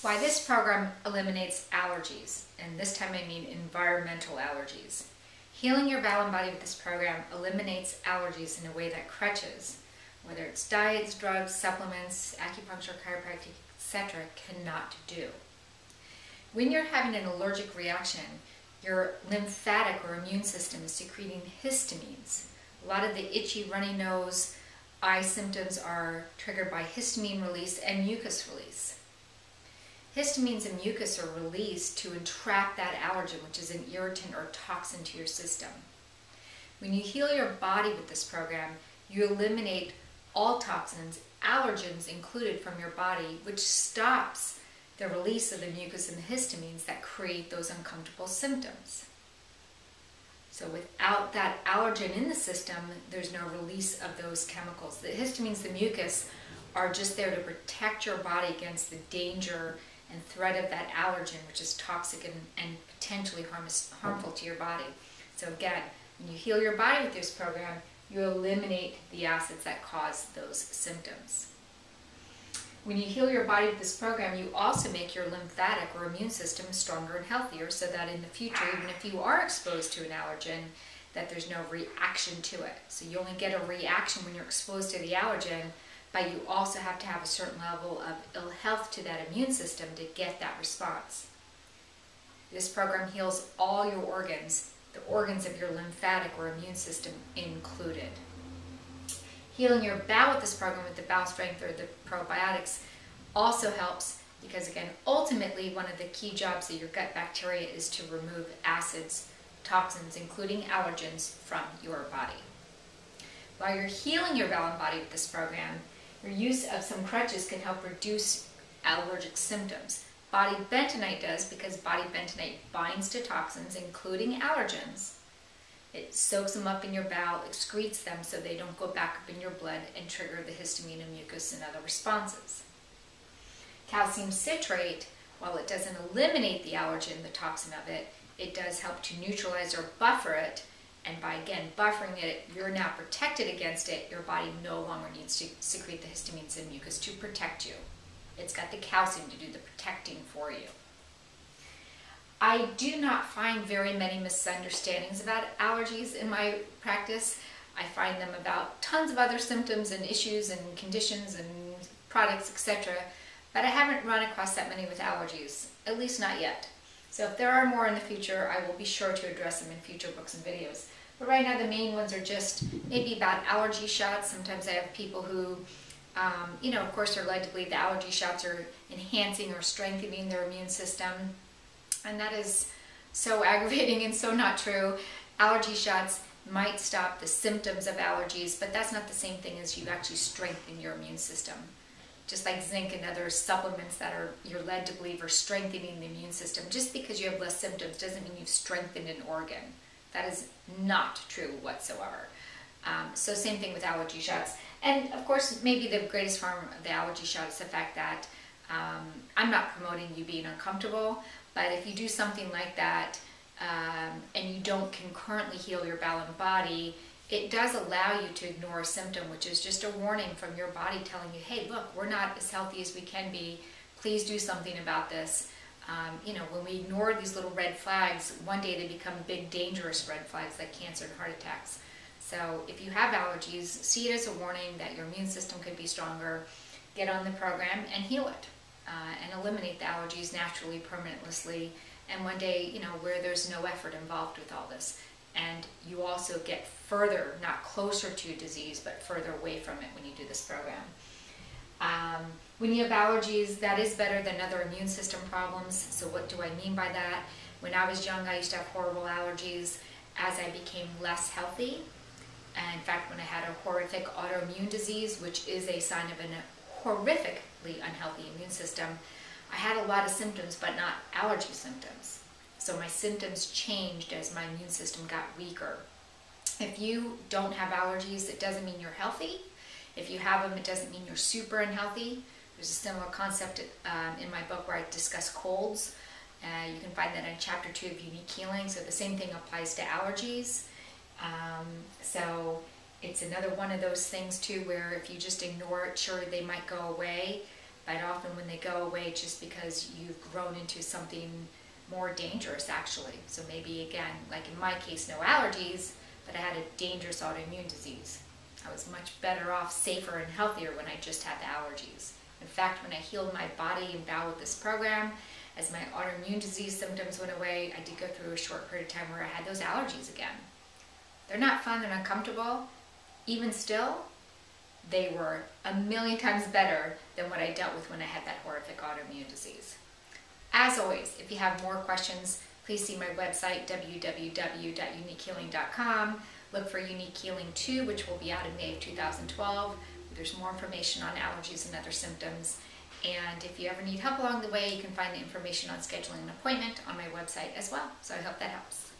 Why this program eliminates allergies, and this time I mean environmental allergies. Healing your bowel and body with this program eliminates allergies in a way that crutches, whether it's diets, drugs, supplements, acupuncture, chiropractic, etc., cannot do. When you're having an allergic reaction, your lymphatic or immune system is secreting histamines. A lot of the itchy, runny nose, eye symptoms are triggered by histamine release and mucus release. Histamines and mucus are released to entrap that allergen, which is an irritant or toxin to your system. When you heal your body with this program, you eliminate all toxins, allergens included, from your body, which stops the release of the mucus and the histamines that create those uncomfortable symptoms. So without that allergen in the system, there's no release of those chemicals. The histamines, the mucus, are just there to protect your body against the danger and threat of that allergen, which is toxic and potentially harmful to your body. So again, when you heal your body with this program, you eliminate the acids that cause those symptoms. When you heal your body with this program, you also make your lymphatic or immune system stronger and healthier, so that in the future, even if you are exposed to an allergen, that there's no reaction to it. So you only get a reaction when you're exposed to the allergen, but you also have to have a certain level of ill health to that immune system to get that response. This program heals all your organs, the organs of your lymphatic or immune system included. Healing your bowel with this program with the bowel strength or the probiotics also helps, because again, ultimately one of the key jobs of your gut bacteria is to remove acids, toxins, including allergens, from your body. While you're healing your bowel and body with this program, your use of some crutches can help reduce allergic symptoms. Body bentonite does, because body bentonite binds to toxins, including allergens. It soaks them up in your bowel, excretes them so they don't go back up in your blood and trigger the histamine and mucus and other responses. Calcium citrate, while it doesn't eliminate the allergen, the toxin of it, it does help to neutralize or buffer it. And by, again, buffering it, you're now protected against it. Your body no longer needs to secrete the histamines and mucus to protect you. It's got the calcium to do the protecting for you. I do not find very many misunderstandings about allergies in my practice. I find them about tons of other symptoms and issues and conditions and products, etc. But I haven't run across that many with allergies, at least not yet. So if there are more in the future, I will be sure to address them in future books and videos. But right now the main ones are just maybe about allergy shots. Sometimes I have people who, of course, are led to believe the allergy shots are enhancing or strengthening their immune system. And that is so aggravating and so not true. Allergy shots might stop the symptoms of allergies, but that's not the same thing as you actually strengthen your immune system. Just like zinc and other supplements that you're led to believe are strengthening the immune system. Just because you have less symptoms doesn't mean you've strengthened an organ. That is not true whatsoever. So same thing with allergy shots. And of course, maybe the greatest harm of the allergy shot is the fact that I'm not promoting you being uncomfortable, but if you do something like that and you don't concurrently heal your bowel and body, it does allow you to ignore a symptom, which is just a warning from your body telling you, hey, look, we're not as healthy as we can be. Please do something about this. When we ignore these little red flags, one day they become big, dangerous red flags like cancer and heart attacks. So if you have allergies, see it as a warning that your immune system could be stronger. Get on the program and heal it and eliminate the allergies naturally, permanently, and one day, where there's no effort involved with all this. And you also get further, not closer to disease, but further away from it when you do this program. When you have allergies, that is better than other immune system problems. So what do I mean by that? When I was young, I used to have horrible allergies. As I became less healthy, and in fact, when I had a horrific autoimmune disease, which is a sign of a horrifically unhealthy immune system, I had a lot of symptoms, but not allergy symptoms. So my symptoms changed as my immune system got weaker. If you don't have allergies, it doesn't mean you're healthy. If you have them, it doesn't mean you're super unhealthy. There's a similar concept in my book where I discuss colds. You can find that in Chapter 2 of Unique Healing. So the same thing applies to allergies. So it's another one of those things too where if you just ignore it, sure, they might go away, but often when they go away, it's just because you've grown into something more dangerous actually. So maybe again, like in my case, no allergies, but I had a dangerous autoimmune disease. I was much better off, safer and healthier when I just had the allergies. In fact, when I healed my body and bowel with this program, as my autoimmune disease symptoms went away, I did go through a short period of time where I had those allergies again. They're not fun and uncomfortable. Even still, they were a million times better than what I dealt with when I had that horrific autoimmune disease. As always, if you have more questions, please see my website, www.uniquehealing.com. Look for Unique Healing 2, which will be out in May of 2012. There's more information on allergies and other symptoms. And if you ever need help along the way, you can find the information on scheduling an appointment on my website as well. So I hope that helps.